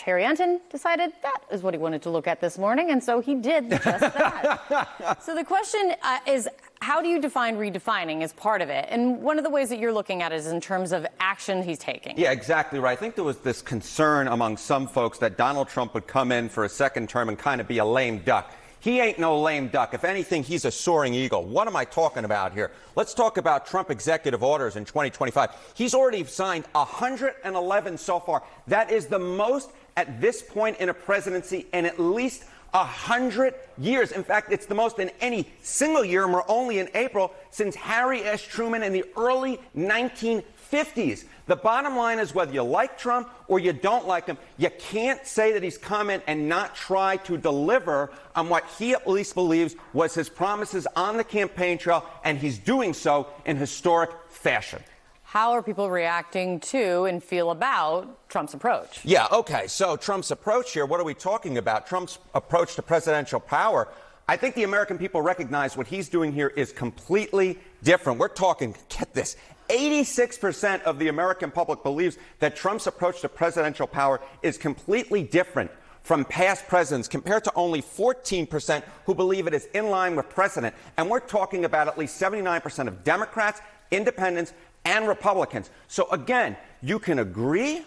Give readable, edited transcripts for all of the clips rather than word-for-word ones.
Harry Enten decided that is what he wanted to look at this morning, and so he did just that. So the question is, how do you define redefining as part of it? And one of the ways that you're looking at it is in terms of action he's taking. Yeah, exactly right. I think there was this concern among some folks that Donald Trump would come in for a second term and kind of be a lame duck. He ain't no lame duck. If anything, he's a soaring eagle. What am I talking about here? Let's talk about Trump executive orders in 2025. He's already signed 111 so far. That is the most at this point in a presidency in at least 100 years. In fact, it's the most in any single year, and we're only in April, since Harry S. Truman in the early 1950s. The bottom line is, whether you like Trump or you don't like him, you can't say that he's come in and not try to deliver on what he at least believes was his promises on the campaign trail, and he's doing so in historic fashion. How are people reacting to and feel about Trump's approach? Yeah, okay, so Trump's approach here, what are we talking about? Trump's approach to presidential power. I think the American people recognize what he's doing here is completely different. We're talking, get this, 86% of the American public believes that Trump's approach to presidential power is completely different from past presidents, compared to only 14% who believe it is in line with precedent. And we're talking about at least 79% of Democrats, independents, and Republicans. So again, you can agree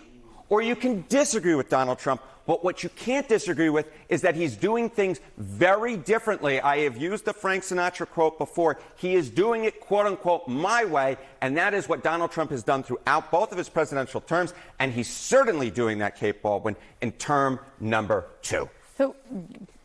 or you can disagree with Donald Trump, but what you can't disagree with is that he's doing things very differently. I have used the Frank Sinatra quote before. He is doing it, quote unquote, my way, and that is what Donald Trump has done throughout both of his presidential terms, and he's certainly doing that, Kate Baldwin, in term number 2. So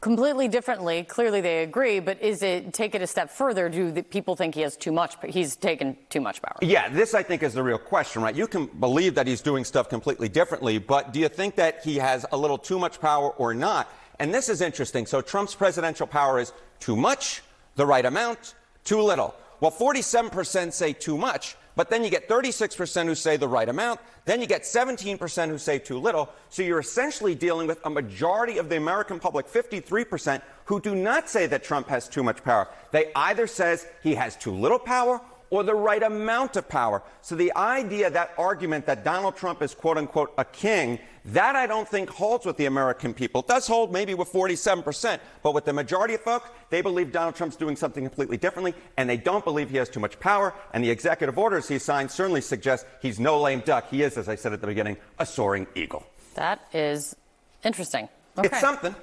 completely differently, clearly they agree, but is it, take it a step further, do the people think he has too much, he's taken too much power? Yeah, this I think is the real question, right? You can believe that he's doing stuff completely differently, but do you think that he has a little too much power or not? And this is interesting. So Trump's presidential power is too much, the right amount, too little. Well, 47% say too much, but then you get 36% who say the right amount. Then you get 17% who say too little. So you're essentially dealing with a majority of the American public, 53%, who do not say that Trump has too much power. They either says he has too little power or the right amount of power. So the idea, that argument that Donald Trump is, quote unquote, a king, that I don't think holds with the American people. It does hold maybe with 47%, but with the majority of folks, they believe Donald Trump's doing something completely differently, and they don't believe he has too much power, and the executive orders he signed certainly suggest he's no lame duck. He is, as I said at the beginning, a soaring eagle. That is interesting. Okay. It's something.